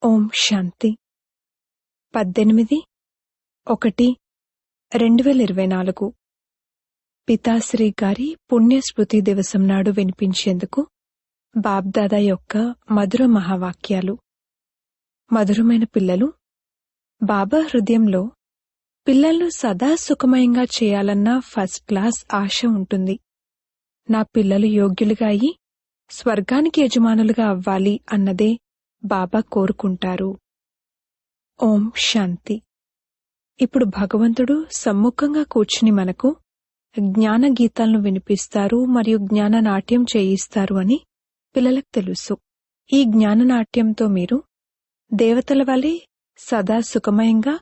ఓం శాంతి 18/1/2024 పితాశ్రీ గారి పుణ్యస్మృతి దివసం నాడు వినిపించేందుకు బాబ్దాదా యొక్క మధుర మహావాక్యాలు. మధురమైన పిల్లలు, బాబా హృదయంలో పిల్లలను సదా సుఖమయంగా చేయాలన్న ఫస్ట్ క్లాస్ ఆశ ఉంటుంది. నా పిల్లలు యోగ్యులుగా అయి స్వర్గానికి యజమానులుగా అవ్వాలి అన్నదే బాబా కోరుకుంటారు. ఓం శాంతి. ఇప్పుడు భగవంతుడు సమ్ముఖంగా కూర్చుని మనకు జ్ఞాన గీతాలను వినిపిస్తారు మరియు జ్ఞాననాట్యం చేయిస్తారు అని పిల్లలకు తెలుసు. ఈ జ్ఞాననాట్యంతో మీరు దేవతల వలె సదా సుఖమయంగా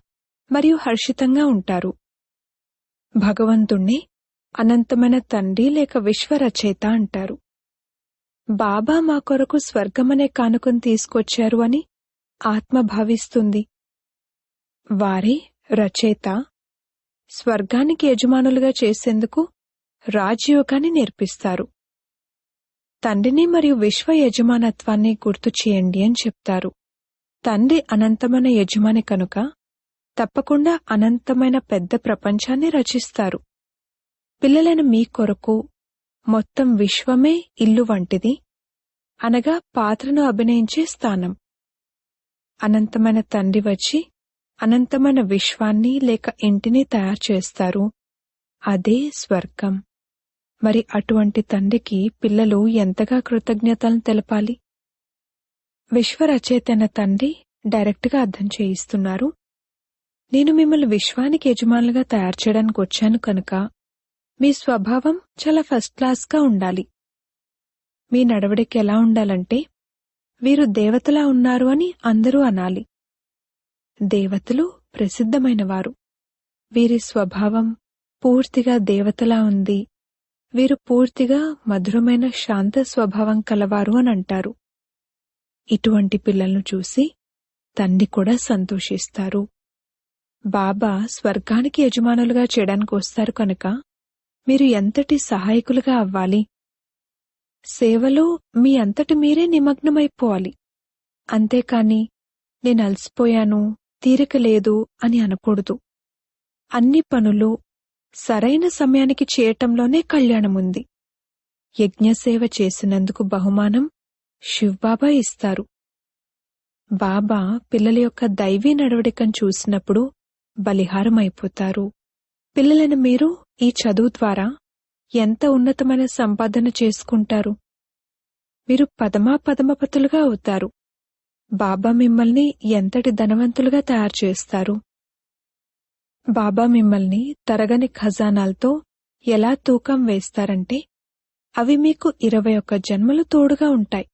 మరియు హర్షితంగా ఉంటారు. భగవంతుణ్ణి అనంతమైన తండ్రి లేక విశ్వరచయిత అంటారు. బాబా మా కొరకు స్వర్గమనే కానుకను తీసుకొచ్చారు అని ఆత్మ భావిస్తుంది. వారే రచయిత. స్వర్గానికి యజమానులుగా చేసేందుకు రాజయోగాన్ని నేర్పిస్తారు. తండ్రిని మరియు విశ్వ యజమానత్వాన్ని గుర్తు చేయండి అని చెప్తారు. తండ్రి అనంతమైన యజమాని కనుక తప్పకుండా అనంతమైన పెద్ద ప్రపంచాన్ని రచిస్తారు. పిల్లలైన మీ కొరకు మొత్తం విశ్వమే ఇల్లు వంటిది, అనగా పాత్రను అభినయించే స్థానం. అనంతమైన తండ్రి వచ్చి అనంతమైన విశ్వాన్ని లేక ఇంటిని తయారు చేస్తారు. అదే స్వర్గం. మరి అటువంటి తండ్రికి పిల్లలు ఎంతగా కృతజ్ఞతలను తెలపాలి? విశ్వరచయిత తండ్రి డైరెక్ట్గా అర్థం చేయిస్తున్నారు. నేను మిమ్మల్ని విశ్వానికి యజమానులుగా తయారు చేయడానికి వచ్చాను కనుక మీ స్వభావం చాలా ఫస్ట్ క్లాస్గా ఉండాలి. మీ నడవడికి ఎలా ఉండాలంటే వీరు దేవతలా ఉన్నారు అని అందరూ అనాలి. దేవతలు ప్రసిద్ధమైనవారు. వీరి స్వభావం పూర్తిగా దేవతలా ఉంది. వీరు పూర్తిగా మధురమైన శాంత స్వభావం కలవారు అని అంటారు. ఇటువంటి పిల్లలను చూసి తండ్రి కూడా సంతోషిస్తారు. బాబా స్వర్గానికి యజమానులుగా చేయడానికి వస్తారు కనుక మీరు ఎంతటి సహాయకులుగా అవ్వాలి. సేవలో మీ అంతటి మీరే నిమగ్నమైపోవాలి. అంతేకాని నేను అలసిపోయాను, తీరిక లేదు అని అనకూడదు. అన్ని పనులు సరైన సమయానికి చేయటంలోనే కళ్యాణముంది. యజ్ఞసేవ చేసినందుకు బహుమానం శివ్బాబా ఇస్తారు. బాబా పిల్లల యొక్క దైవీ నడవడికను చూసినప్పుడు బలిహారమైపోతారు. పిల్లలైన మీరు ఈ చదువు ద్వారా ఎంత ఉన్నతమైన సంపాదన చేసుకుంటారు. మీరు పదమపతులుగా అవుతారు. బాబా మిమ్మల్ని ఎంతటి ధనవంతులుగా తయారు చేస్తారు. బాబా మిమ్మల్ని తరగని ఖజానాలతో ఎలా తూకం వేస్తారంటే అవి మీకు 21 జన్మలు తోడుగా ఉంటాయి.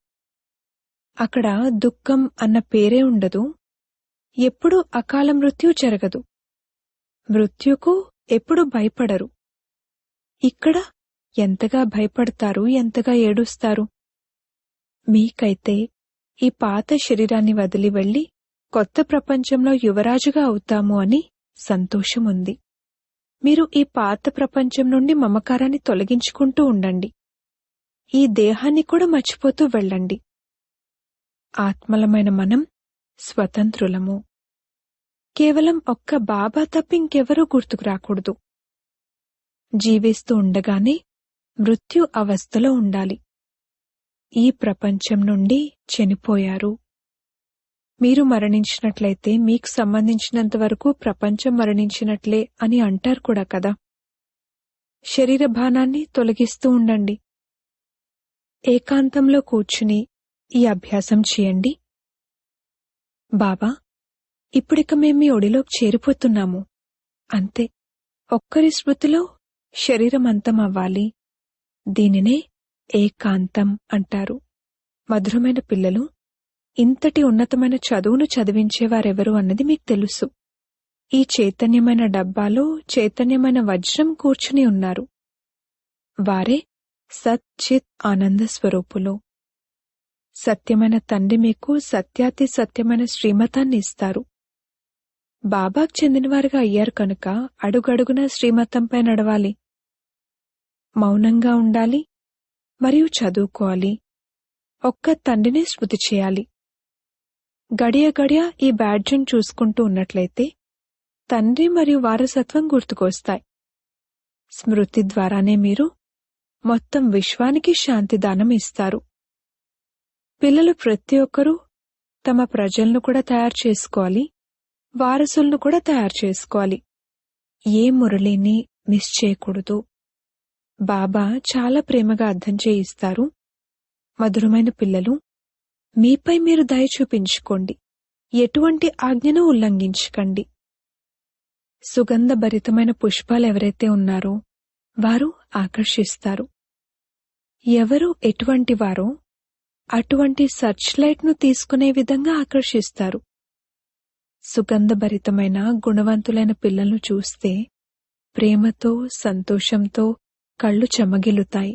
అక్కడ దుఃఖం అన్న పేరే ఉండదు. ఎప్పుడూ అకాల మృత్యు జరగదు. మృత్యుకు ఎప్పుడు భయపడరు. ఇక్కడ ఎంతగా భయపడతారు, ఎంతగా ఏడుస్తారు. మీకైతే ఈ పాత శరీరాన్ని వదిలి వెళ్లి కొత్త ప్రపంచంలో యువరాజుగా అవుతాము అని సంతోషముంది. మీరు ఈ పాత ప్రపంచం నుండి మమకారాన్ని తొలగించుకుంటూ ఉండండి. ఈ దేహాన్ని కూడా మర్చిపోతూ వెళ్ళండి. ఆత్మలమైన మనం స్వతంత్రులము. కేవలం ఒక్క బాబా తప్ప ఇంకెవరూ గుర్తుకు రాకూడదు. జీవిస్తూ ఉండగానే మృత్యు అవస్థలో ఉండాలి. ఈ ప్రపంచం నుండి చనిపోయారు. మీరు మరణించినట్లయితే మీకు సంబంధించినంతవరకు ప్రపంచం మరణించినట్లే అని అంటారు కూడా కదా. శరీర భానాన్ని తొలగిస్తూ ఉండండి. ఏకాంతంలో కూర్చుని ఈ అభ్యాసం చేయండి. బాబా, ఇప్పుడిక మేం మీ ఒడిలోకి చేరిపోతున్నాము. అంతే. ఒక్కరి స్మృతిలో శరీరం అంతమవ్వాలి. దీనినే ఏకాంతం అంటారు. మధురమైన పిల్లలు, ఇంతటి ఉన్నతమైన చదువును చదివించేవారెవరు అన్నది మీకు తెలుసు. ఈ చైతన్యమైన డబ్బాలో చైతన్యమైన వజ్రం కూర్చుని ఉన్నారు. వారే సత్ చిత్ ఆనంద స్వరూపులు. సత్యమైన తండ్రి మీకు సత్యాతి సత్యమైన శ్రీమతాన్ని ఇస్తారు. బాబాకు చెందినవారుగా అయ్యారు కనుక అడుగడుగున శ్రీమతంపై నడవాలి. మౌనంగా ఉండాలి మరియు చదువుకోవాలి. ఒక్క తండ్రినే స్మృతి చేయాలి. గడియ గడియ ఈ బ్యాడ్జ్ను చూసుకుంటూ ఉన్నట్లయితే తండ్రి మరియు వారసత్వం గుర్తుకొస్తాయి. స్మృతి ద్వారానే మీరు మొత్తం విశ్వానికి శాంతిదానం ఇస్తారు. పిల్లలు ప్రతి ఒక్కరూ తమ ప్రజలను కూడా తయారు చేసుకోవాలి, వారసులను కూడా తయారు చేసుకోవాలి. ఏ మురళిని మిస్ చేయకూడదు. బాబా చాలా ప్రేమగా అర్థం చేయిస్తారు. మధురమైన పిల్లలు, మీపై మీరు దయ చూపించుకోండి, ఎటువంటి ఆజ్ఞను ఉల్లంఘించకండి. సుగంధభరితమైన పుష్పాలు ఎవరైతే ఉన్నారో వారు ఆకర్షిస్తారు. ఎవరు ఎటువంటి వారో అటువంటి సర్చ్ లైట్ను తీసుకునే విధంగా ఆకర్షిస్తారు. సుగంధభరితమైన గుణవంతులైన పిల్లలను చూస్తే ప్రేమతో సంతోషంతో కళ్ళు చెమ్మగిలుతాయి.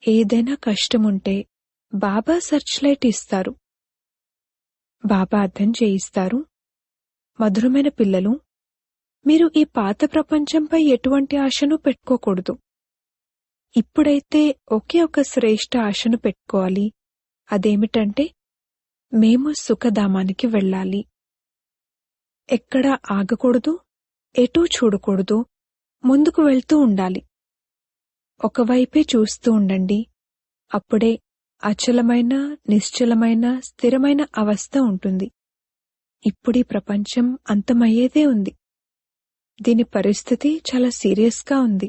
ఏదైనా కష్టముంటే బాబా సర్చ్ లైట్ ఇస్తారు. బాబా అర్థం చేయిస్తారు. మధురమైన పిల్లలు, మీరు ఈ పాత ప్రపంచంపై ఎటువంటి ఆశను పెట్టుకోకూడదు. ఇప్పుడైతే ఒకే ఒక శ్రేష్ఠ ఆశను పెట్టుకోవాలి. అదేమిటంటే మేము సుఖధామానికి వెళ్ళాలి. ఎక్కడా ఆగకూడదు, ఎటూ చూడకూడదు, ముందుకు వెళ్తూ ఉండాలి. ఒకవైపే చూస్తూ ఉండండి. అప్పుడే అచలమైన, నిశ్చలమైన, స్థిరమైన అవస్థ ఉంటుంది. ఇప్పుడీ ప్రపంచం అంతమయ్యేదే ఉంది. దీని పరిస్థితి చాలా సీరియస్గా ఉంది.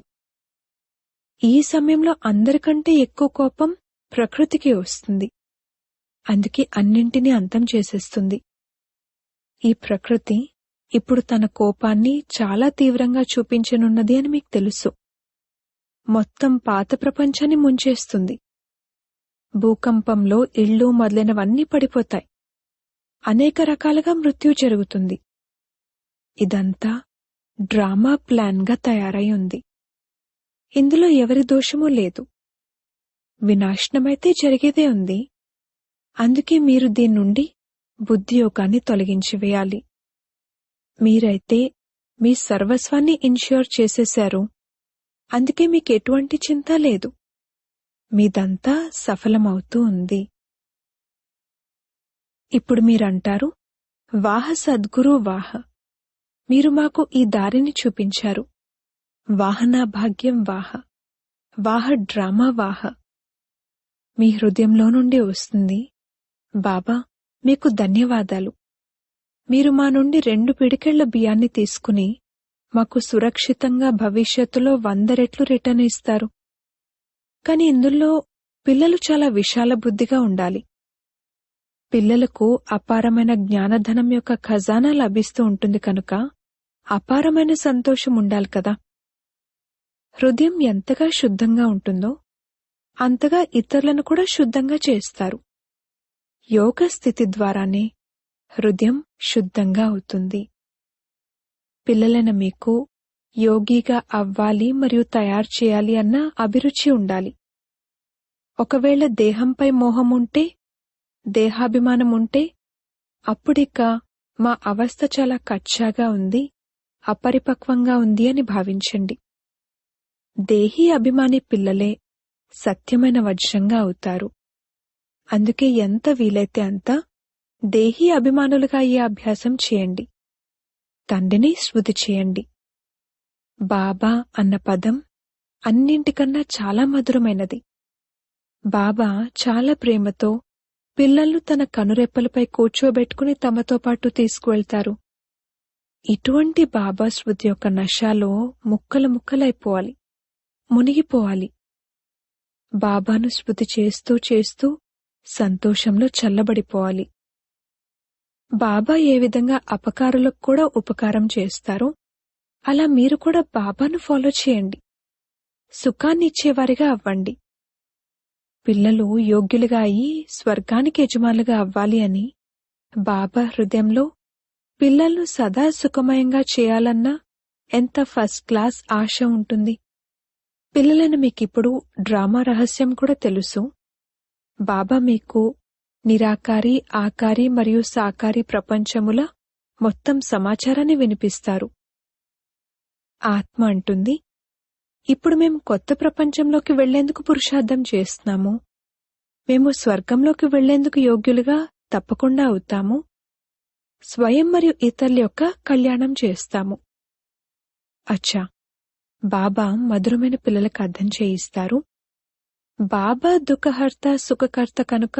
ఈ సమయంలో అందరికంటే ఎక్కువ కోపం ప్రకృతికి వస్తుంది. అందుకే అన్నింటినీ అంతం చేసేస్తుంది. ఈ ప్రకృతి ఇప్పుడు తన కోపాన్ని చాలా తీవ్రంగా చూపించనున్నది అని మీకు తెలుసు. మొత్తం పాత ప్రపంచాన్ని ముంచేస్తుంది. భూకంపంలో ఇళ్ళు మొదలైనవన్నీ పడిపోతాయి. అనేక రకాలుగా మృత్యు జరుగుతుంది. ఇదంతా డ్రామా ప్లాన్గా తయారై ఉంది. ఇందులో ఎవరి దోషమూ లేదు. వినాశనమైతే జరిగేదే ఉంది. అందుకే మీరు దీని నుండి బుద్ధియోగాన్ని తొలగించివేయాలి. మీరైతే మీ సర్వస్వాన్ని ఇన్ష్యూర్ చేసేశారు. అందుకే మీకెటువంటి చింత లేదు. మీదంతా సఫలమవుతూ ఉంది. ఇప్పుడు మీరంటారు, వాహ సద్గురు వాహ, మీరు మాకు ఈ దారిని చూపించారు. వాహనా భాగ్యం వాహ, వాహ డ్రామా వాహ. మీ హృదయంలో నుండి వస్తుంది, బాబా మీకు ధన్యవాదాలు. మీరు మా నుండి 2 పిడికెళ్ల బియ్యాన్ని తీసుకుని మాకు సురక్షితంగా భవిష్యత్తులో 100 రెట్లు రిటర్న్ ఇస్తారు. కాని ఇందులో పిల్లలు చాలా విశాల బుద్ధిగా ఉండాలి. పిల్లలకు అపారమైన జ్ఞానధనం యొక్క ఖజానా లభిస్తూ ఉంటుంది కనుక అపారమైన సంతోషం ఉండాలి కదా. హృదయం ఎంతగా శుద్ధంగా ఉంటుందో అంతగా ఇతరులను కూడా శుద్ధంగా చేస్తారు. యోగ స్థితి ద్వారానే హృదయం శుద్ధంగా అవుతుంది. పిల్లలైన మీకు యోగిగా అవ్వాలి మరియు తయారు చేయాలి అన్న అభిరుచి ఉండాలి. ఒకవేళ దేహంపై మోహం ఉంటే, దేహాభిమానం ఉంటే, అప్పుడిక మా అవస్థ చాలా కచ్చాగా ఉంది, అపరిపక్వంగా ఉంది అని భావించండి. దేహీ అభిమాని పిల్లలే సత్యమైన వజ్రంగా అవుతారు. అందుకే ఎంత వీలైతే అంత దేహీ అభిమానులుగా అయ్యే అభ్యాసం చేయండి. తండ్రిని స్మృతి చేయండి. బాబా అన్న పదం అన్నింటికన్నా చాలా మధురమైనది. బాబా చాలా ప్రేమతో పిల్లలను తన కనురెప్పలపై కూర్చోబెట్టుకుని తమతో పాటు తీసుకువెళ్తారు. ఇటువంటి బాబా స్మృతి యొక్క నశాలో ముక్కలు ముక్కలైపోవాలి, మునిగిపోవాలి. బాబాను స్మృతి చేస్తూ చేస్తూ సంతోషంలో చల్లబడిపోవాలి. బాబా ఏ విధంగా అపకారులకు కూడా ఉపకారం చేస్తారో అలా మీరు కూడా బాబాను ఫాలో చేయండి. సుఖాన్నిచ్చేవారిగా అవ్వండి. పిల్లలు యోగ్యులుగా అయి స్వర్గానికి యజమానులుగా అవ్వాలి అని బాబా హృదయంలో పిల్లలను సదా సుఖమయంగా చేయాలన్న ఎంత ఫస్ట్ క్లాస్ ఆశ ఉంటుంది. పిల్లలను మీకిప్పుడు డ్రామా రహస్యం కూడా తెలుసు. బాబా మీకు నిరాకారి, ఆకారి మరియు సాకారి ప్రపంచముల మొత్తం సమాచారాన్ని వినిపిస్తారు. ఆత్మ అంటుంది, ఇప్పుడు మేము కొత్త ప్రపంచంలోకి వెళ్లేందుకు పురుషార్థం చేస్తున్నాము. మేము స్వర్గంలోకి వెళ్లేందుకు యోగ్యులుగా తప్పకుండా అవుతాము. స్వయం మరియు ఇతరుల యొక్క కళ్యాణం చేస్తాము. అచ్చా, బాబా మధురమైన పిల్లలకు అర్థం చేయిస్తారు. బాబా దుఃఖహర్త సుఖకర్త కనుక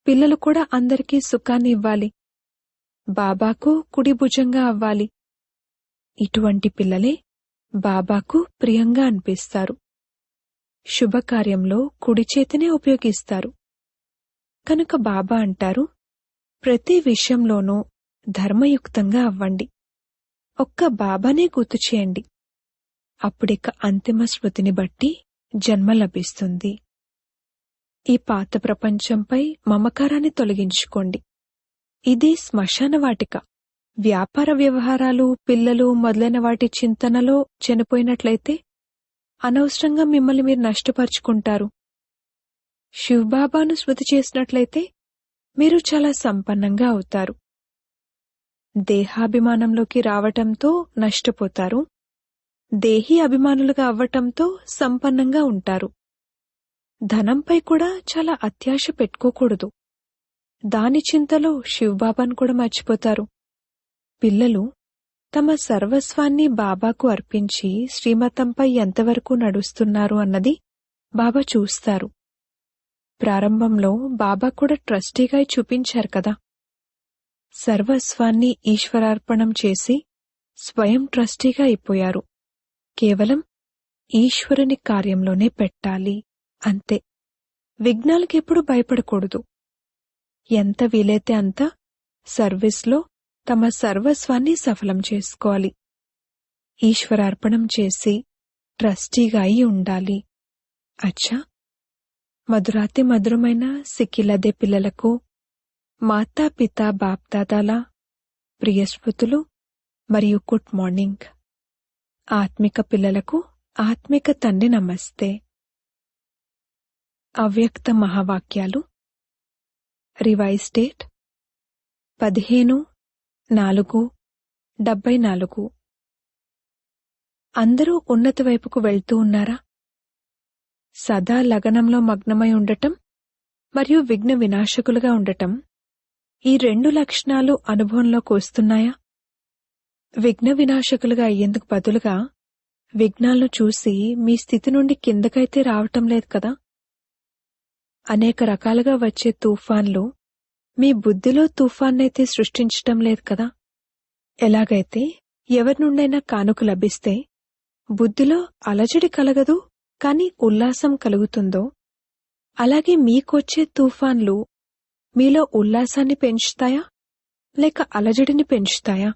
పిల్లలు కూడా అందరికీ సుఖాన్ని ఇవ్వాలి, బాబాకు కుడి భుజంగా అవ్వాలి. ఇటువంటి పిల్లలే బాబాకు ప్రియంగా అనిపిస్తారు. శుభకార్యంలో కుడి చేతినే ఉపయోగిస్తారు. కనుక బాబా అంటారు, ప్రతి విషయంలోనూ ధర్మయుక్తంగా అవ్వండి. ఒక్క బాబానే గుర్తు చేయండి. అప్పుడిక అంతిమ స్మృతిని బట్టి జన్మ లభిస్తుంది. ఈ పాత ప్రపంచంపై మమకారాన్ని తొలగించుకోండి. ఇది శ్మశాన వాటిక. వ్యాపార వ్యవహారాలు, పిల్లలు మొదలైన వాటి చింతనలో చనిపోయినట్లయితే అనవసరంగా మిమ్మల్ని మీరు నష్టపరుచుకుంటారు. శివబాబాను స్మృతి చేసినట్లయితే మీరు చాలా సంపన్నంగా అవుతారు. దేహాభిమానంలోకి రావటంతో నష్టపోతారు. దేహీ అభిమానులుగా అవ్వటంతో సంపన్నంగా ఉంటారు. ధనంపై కూడా చాలా అత్యాశ పెట్టుకోకూడదు. దాని చింతలో శివబాబాను కూడా మర్చిపోతారు. పిల్లలు తమ సర్వస్వాన్ని బాబాకు అర్పించి శ్రీమతంపై ఎంతవరకు నడుస్తున్నారు అన్నది బాబా చూస్తారు. ప్రారంభంలో బాబా కూడా ట్రస్టీగా చూపించారు కదా. సర్వస్వాన్ని ఈశ్వరార్పణం చేసి స్వయం ట్రస్టీగా అయిపోయారు. కేవలం ఈశ్వరుని కార్యంలోనే పెట్టాలి, అంతే. విఘ్నాలకెప్పుడు భయపడకూడదు. ఎంత వీలైతే అంత సర్వీస్లో తమ సర్వస్వాన్ని సఫలం చేసుకోవాలి. ఈశ్వరార్పణం చేసి ట్రస్టీగా అయి ఉండాలి. అచ్చా, మధురాతి మధురమైన సిక్కిలదే పిల్లలకు మాతాపిత బాప్దాదాల ప్రియస్మృతులు మరియు గుడ్ మార్నింగ్. ఆత్మిక పిల్లలకు ఆత్మిక తండ్రి నమస్తే. అవ్యక్త మహావాక్యాలు. Revise date 15/4/74. అందరూ ఉన్నత వైపుకు వెళ్తూ ఉన్నారా? సదా లగనంలో మగ్నమై ఉండటం మరియు విఘ్న వినాశకులుగా ఉండటం, ఈ 2 లక్షణాలు అనుభవంలోకి వస్తున్నాయా? విఘ్న వినాశకులుగా అయ్యేందుకు బదులుగా విఘ్నాలను చూసి మీ స్థితి నుండి కిందకైతే రావటం లేదు కదా. అనేక రకాలుగా వచ్చే తుఫాన్లు మీ బుద్ధిలో తుఫాన్నైతే సృష్టించటం లేదు కదా. ఎలాగైతే ఎవరి నుండైనా కానుక లభిస్తే బుద్ధిలో అలజడి కలగదు, కాని ఉల్లాసం కలుగుతుందో, అలాగే మీకొచ్చే తుఫాన్లు మీలో ఉల్లాసాన్ని పెంచుతాయా లేక అలజడిని పెంచుతాయా?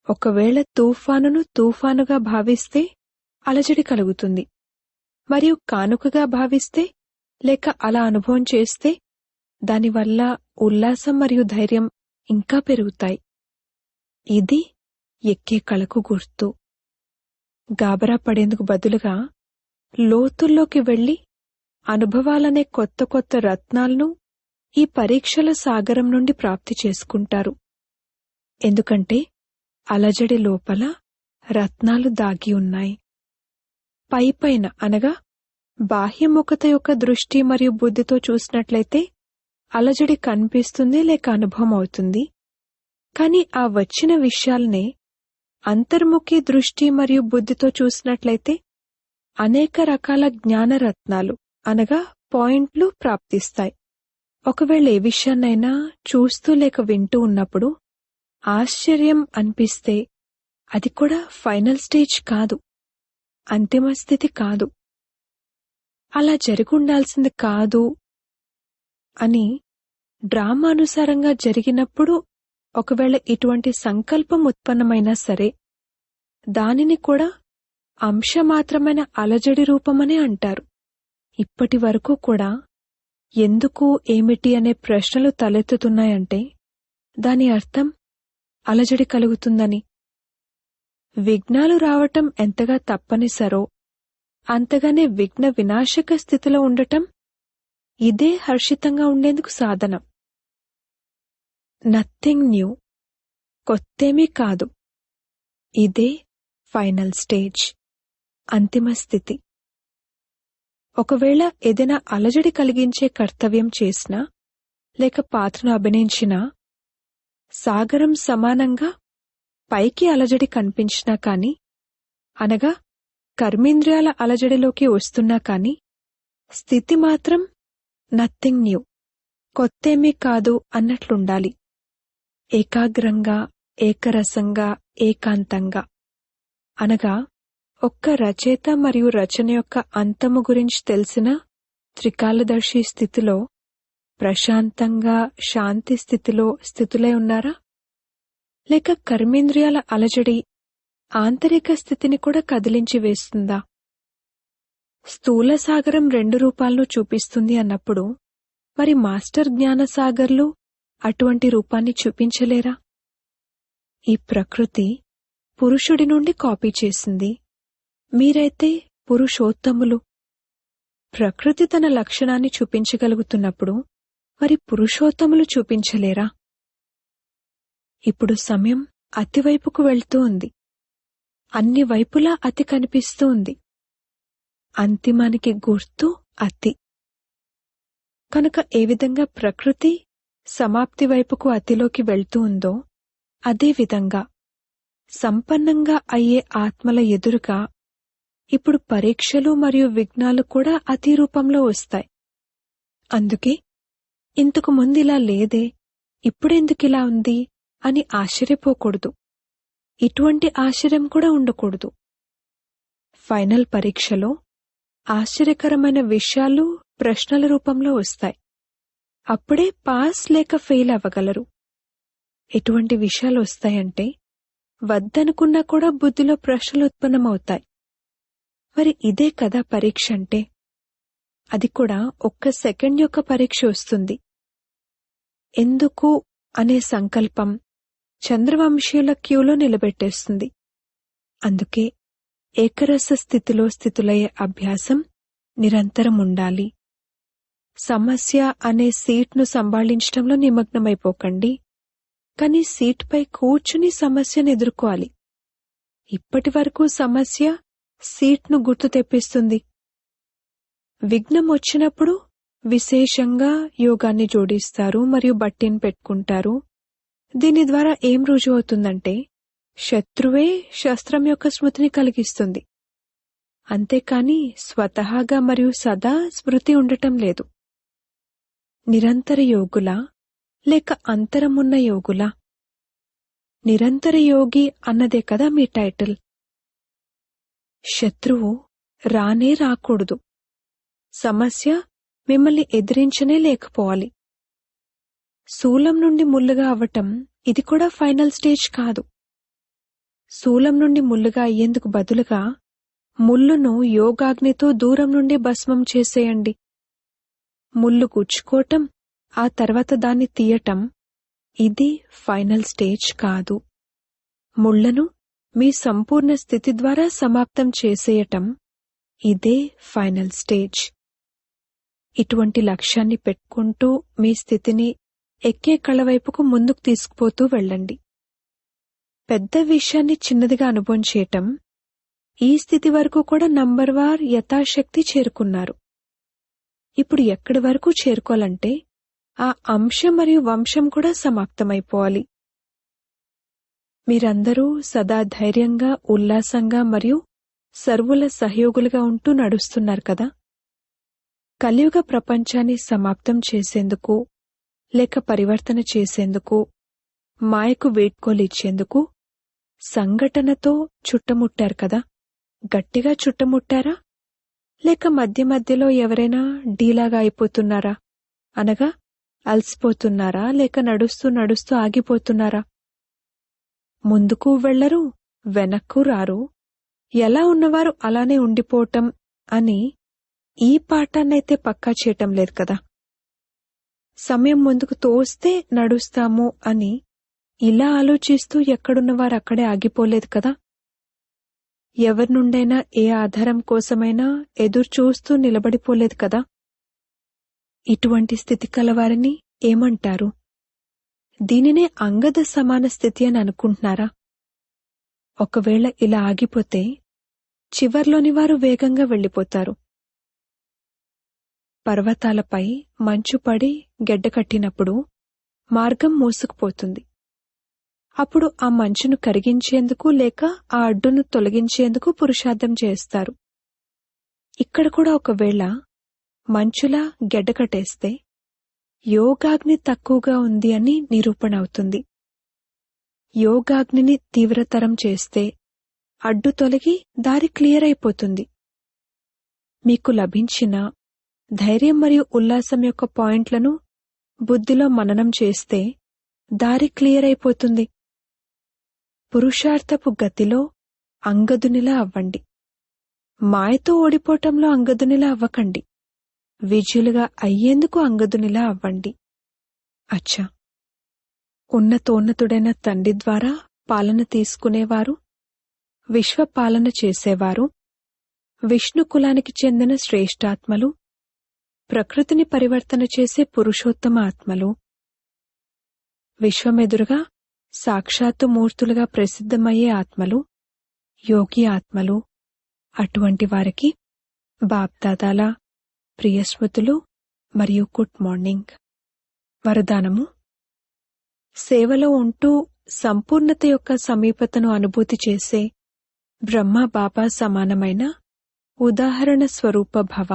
ఒకవేళ తుఫానును తుఫానుగా భావిస్తే అలజడి కలుగుతుంది, మరియు కానుకగా భావిస్తే లేక అలా అనుభవం చేస్తే దానివల్ల ఉల్లాసం మరియు ధైర్యం ఇంకా పెరుగుతాయి. ఇది ఎక్కే కళకు గుర్తు. గాబరా పడేందుకు బదులుగా లోతుల్లోకి వెళ్లి అనుభవాలనే కొత్త కొత్త రత్నాలను ఈ పరీక్షల సాగరం నుండి ప్రాప్తి చేసుకుంటారు. ఎందుకంటే అలజడి లోపల రత్నాలు దాగి ఉన్నాయి. పైపైన అనగా బాహ్యముఖత యొక్క దృష్టి మరియు బుద్ధితో చూసినట్లయితే అలజడి కనిపిస్తుంది లేక అనుభవం అవుతుంది. కాని ఆ వచ్చిన విషయాల్నే అంతర్ముఖి దృష్టి మరియు బుద్ధితో చూసినట్లయితే అనేక రకాల జ్ఞానరత్నాలు అనగా పాయింట్లు ప్రాప్తిస్తాయి. ఒకవేళ ఏ విషయాన్నైనా చూస్తూ లేక వింటూ ఉన్నప్పుడు ఆశ్చర్యం అనిపిస్తే అది కూడా ఫైనల్ స్టేజ్ కాదు, అంతిమ స్థితి కాదు. అలా జరుగుండాల్సింది కాదు అని డ్రామానుసారంగా జరిగినప్పుడు ఒకవేళ ఇటువంటి సంకల్పం ఉత్పన్నమైనా సరే దానిని కూడా అంశమాత్రమైన అలజడి రూపమనే అంటారు. ఇప్పటి వరకు కూడా ఎందుకు ఏమిటి అనే ప్రశ్నలు తలెత్తుతున్నాయంటే దాని అర్థం అలజడి కలుగుతుందని. విఘ్నాలు రావటం ఎంతగా తప్పనిసరో అంతగానే విఘ్న వినాశక స్థితిలో ఉండటం ఇదే హర్షితంగా ఉండేందుకు సాధనం. నథింగ్ న్యూ, కొత్తేమీ కాదు. ఇదే ఫైనల్ స్టేజ్, అంతిమ స్థితి. ఒకవేళ ఏదైనా అలజడి కలిగించే కర్తవ్యం చేసినా లేక పాత్రను అభినయించినా సాగరం సమానంగా పైకి అలజడి కనిపించినా కాని, అనగా కర్మేంద్రియాల అలజడిలోకి వస్తున్నా కాని స్థితి మాత్రం నథింగ్ న్యూ, కొత్తేమీ కాదు అన్నట్లుండాలి. ఏకాగ్రంగా, ఏకరసంగా, ఏకాంతంగా, అనగా ఒక్క రచయిత మరియు రచన యొక్క అంతము గురించి తెలిసిన త్రికాలదర్శి స్థితిలో, ప్రశాంతంగా శాంతి స్థితులై ఉన్నారా? లేక కర్మేంద్రియాల అలజడి ఆంతరిక స్థితిని కూడా కదిలించి వేస్తుందా? స్థూల సాగరం 2 రూపాలను చూపిస్తుంది అన్నప్పుడు మరి మాస్టర్ జ్ఞానసాగర్లు అటువంటి రూపాన్ని చూపించలేరా? ఈ ప్రకృతి పురుషుడి నుండి కాపీ చేసింది, మీరైతే పురుషోత్తములు. ప్రకృతి తన లక్షణాన్ని చూపించగలుగుతున్నప్పుడు మరి పురుషోత్తములు చూపించలేరా? ఇప్పుడు సమయం అతివైపుకు వెళ్తూ ఉంది. అన్ని వైపులా అతి కనిపిస్తూ ఉంది. అంతిమానికి గుర్తు అతి. కనుక ఏ విధంగా ప్రకృతి సమాప్తి వైపుకు అతిలోకి వెళ్తూ ఉందో, అదేవిధంగా సంపన్నంగా అయ్యే ఆత్మల ఎదురుగా ఇప్పుడు పరీక్షలు మరియు విఘ్నాలు కూడా అతి రూపంలో వస్తాయి. అందుకే ఇంతకు ముందిలా లేదే, ఇప్పుడెందుకిలా ఉంది అని ఆశ్చర్యపోకూడదు. ఇటువంటి ఆశ్చర్యం కూడా ఉండకూడదు. ఫైనల్ పరీక్షలో ఆశ్చర్యకరమైన విషయాలు ప్రశ్నల రూపంలో వస్తాయి. అప్పుడే పాస్ లేక ఫెయిల్ అవ్వగలరు. ఎటువంటి విషయాలు వస్తాయంటే వద్దనుకున్నా కూడా బుద్ధిలో ప్రశ్నలు ఉత్పన్నమవుతాయి. మరి ఇదే కదా పరీక్ష అంటే. అది కూడా 1 సెకండ్ యొక్క పరీక్ష వస్తుంది. ఎందుకు అనే సంకల్పం చంద్రవంశీయుల క్యూలో నిలబెట్టేస్తుంది. అందుకే ఏకరస స్థితిలో స్థితులయ్యే అభ్యాసం నిరంతరం ఉండాలి. సమస్య అనే సీట్ను సంభాళించటంలో నిమగ్నమైపోకండి, కానీ సీట్పై కూర్చుని సమస్యను ఎదుర్కోవాలి. ఇప్పటి వరకు సమస్య సీట్ను గుర్తు తెప్పిస్తుంది. విఘ్నం వచ్చినప్పుడు విశేషంగా యోగాన్ని జోడిస్తారు మరియు బట్టిని పెట్టుకుంటారు. దీని ద్వారా ఏం రుజువు అవుతుందంటే శత్రువే శస్త్రం యొక్క స్మృతిని కలిగిస్తుంది. అంతేకాని స్వతహాగా మరియు సదా స్మృతి ఉండటం లేదు. నిరంతర యోగులా లేక అంతరమున్న యోగులా? నిరంతర యోగి అన్నదే కదా మీ టైటిల్. శత్రువు రానే రాకూడదు. సమస్య మిమ్మల్ని ఎదిరించనే లేకపోవాలి. శూలం నుండి ముల్లుగా అవ్వటం ఇది కూడా ఫైనల్ స్టేజ్ కాదు. శూలం నుండి ముల్లుగా అయ్యేందుకు బదులుగా ముల్లును యోగాగ్నితో దూరం నుండి భస్మం చేసేయండి. ముల్లు గుచ్చుకోవటం, ఆ తర్వాత దాన్ని తీయటం ఇది ఫైనల్ స్టేజ్ కాదు. ముళ్లను మీ సంపూర్ణ స్థితి ద్వారా సమాప్తం చేసేయటం ఇదే ఫైనల్ స్టేజ్. ఇటువంటి లక్ష్యాన్ని పెట్టుకుంటూ మీ స్థితిని ఎక్కే కళవైపుకు ముందుకు తీసుకుపోతూ వెళ్ళండి. పెద్ద విషయాన్ని చిన్నదిగా అనుభవం చేయటం, ఈ స్థితి వరకు కూడా నంబర్వార్ యథాశక్తి చేరుకున్నారు. ఇప్పుడు ఎక్కడి వరకు చేరుకోవాలంటే ఆ అంశం మరియు వంశం కూడా సమాప్తమైపోవాలి. మీరందరూ సదా ధైర్యంగా, ఉల్లాసంగా మరియు సర్వుల సహయోగులుగా ఉంటూ నడుస్తున్నారు కదా. కలియుగ ప్రపంచాన్ని సమాప్తం చేసేందుకు లేక పరివర్తన చేసేందుకు, మాయకు వీడ్కోలిచ్చేందుకు సంఘటనతో చుట్టముట్టారు కదా. గట్టిగా చుట్టముట్టారా లేక మధ్య మధ్యలో ఎవరైనా డీలాగా అయిపోతున్నారా, అనగా అలసిపోతున్నారా, లేక నడుస్తూ నడుస్తూ ఆగిపోతున్నారా? ముందుకు వెళ్లరు, వెనక్కు రారు, ఎలా ఉన్నవారు అలానే ఉండిపోవటం అని ఈ పాఠాన్నైతే పక్కా చేయటం లేదు కదా. సమయం ముందుకు తోస్తే నడుస్తాము అని ఇలా ఆలోచిస్తూ ఎక్కడున్నవారు అక్కడే ఆగిపోలేదు కదా. ఎవరి నుండైనా ఏ ఆధారం కోసమైనా ఎదురుచూస్తూ నిలబడిపోలేదు కదా. ఇటువంటి స్థితి కలవారిని ఏమంటారు? దీనినే అంగద సమాన స్థితి అని అనుకుంటున్నారా? ఒకవేళ ఇలా ఆగిపోతే చివర్లోని వారు వేగంగా వెళ్లిపోతారు. పర్వతాలపై మంచు పడి గెడ్డకట్టినప్పుడు మార్గం మూసుకుపోతుంది. అప్పుడు ఆ మంచును కరిగించేందుకు లేక ఆ అడ్డును తొలగించేందుకు పురుషార్థం చేస్తారు. ఇక్కడ కూడా ఒకవేళ మంచులా గెడ్డకట్టేస్తే యోగాగ్ని తక్కువగా ఉంది అని నిరూపణ అవుతుంది. యోగాగ్నిని తీవ్రతరం చేస్తే అడ్డు తొలగి దారి క్లియర్ అయిపోతుంది. మీకు లభించిన ధైర్యం మరియు ఉల్లాసం యొక్క పాయింట్లను బుద్ధిలో మననం చేస్తే దారి క్లియర్ అయిపోతుంది. పురుషార్థపు గతిలో అంగదునిలా అవ్వండి. మాయతో ఓడిపోవటంలో అంగదునిలా అవ్వకండి. విజయులుగా అయ్యేందుకు అంగదునిలా అవ్వండి. అచ్చా, ఉన్నతోన్నతుడైన తండ్రి ద్వారా పాలన తీసుకునేవారు, విశ్వపాలన చేసేవారు, విష్ణు కులానికి చెందిన శ్రేష్ఠాత్మలు, ప్రకృతిని పరివర్తన చేసే పురుషోత్తమ ఆత్మలు, విశ్వమెదురుగా సాక్షాత్తు మూర్తులుగా ప్రసిద్ధమయ్యే ఆత్మలు, యోగి ఆత్మలు, అటువంటి వారికి బాప్దాదాల ప్రియస్మృతులు మరియు గుడ్ మార్నింగ్. వరదానము: సేవలో ఉంటూ సంపూర్ణత యొక్క సమీపతను అనుభూతి చేసే బ్రహ్మ బాబా సమానమైన ఉదాహరణ స్వరూప భవ.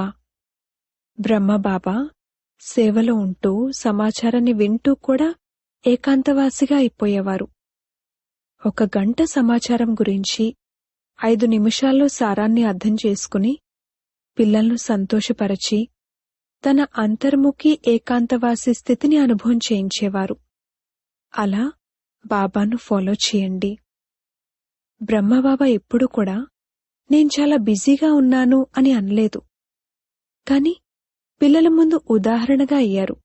బ్రహ్మబాబా సేవలో ఉంటూ సమాచారాన్ని వింటూ కూడా ఏకాంతవాసిగా అయిపోయేవారు. 1 గంట సమాచారం గురించి 5 నిమిషాల్లో సారాన్ని అర్థం చేసుకుని పిల్లలను సంతోషపరచి తన అంతర్ముఖి ఏకాంతవాసి స్థితిని అనుభవం చేయించేవారు. అలా బాబాను ఫాలో చేయండి. బ్రహ్మబాబా ఎప్పుడూ కూడా నేను చాలా బిజీగా ఉన్నాను అని అనలేదు, కాని పిల్లల ముందు ఉదాహరణగా అయ్యారు.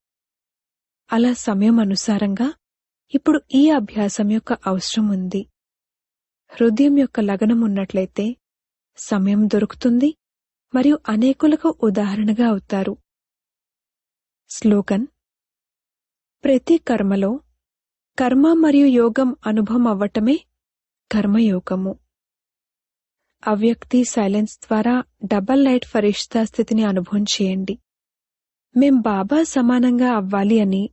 అలా సమయం అనుసారంగా ఇప్పుడు ఈ అభ్యాసం యొక్క అవసరం ఉంది. హృదయం యొక్క లగనం ఉన్నట్లయితే సమయం దొరుకుతుంది మరియు అనేకులకు ఉదాహరణగా అవుతారు. స్లోగన్: ప్రతి కర్మలో కర్మ మరియు యోగం అనుభవం అవ్వటమే కర్మయోగము. అవ్యక్తి సైలెన్స్ ద్వారా డబల్ లైట్ ఫరిష్తా స్థితిని అనుభవం చేయండి. మేం బాబా సమానంగా అవ్వాలి అని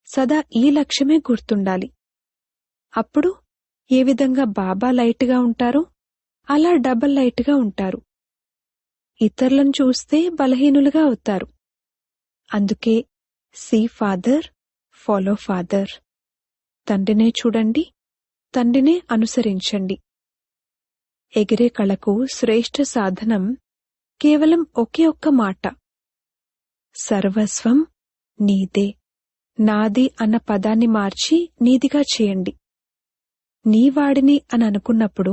సదా ఈ లక్ష్యమే గుర్తుండాలి. అప్పుడు ఏ విధంగా బాబా లైట్గా ఉంటారో అలా డబల్ లైట్గా ఉంటారు. ఇతరులను చూస్తే బలహీనులుగా అవుతారు. అందుకే సీ ఫాదర్, ఫాలో ఫాదర్. తండ్రినే చూడండి, తండ్రినే అనుసరించండి. ఎగిరే కళకు శ్రేష్ఠ సాధనం కేవలం ఒకే ఒక్క మాట: సర్వస్వం నీదే. నాది అన్న పదాన్ని మార్చి నీదిగా చేయండి. నీవాడిని అని అనుకున్నప్పుడు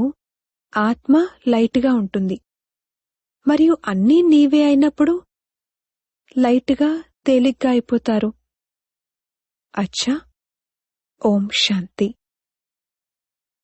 ఆత్మ లైట్గా ఉంటుంది, మరియు అన్నీ నీవే అయినప్పుడు లైట్గా తేలిగ్గా అయిపోతారు. అచ్చా, ఓం శాంతి.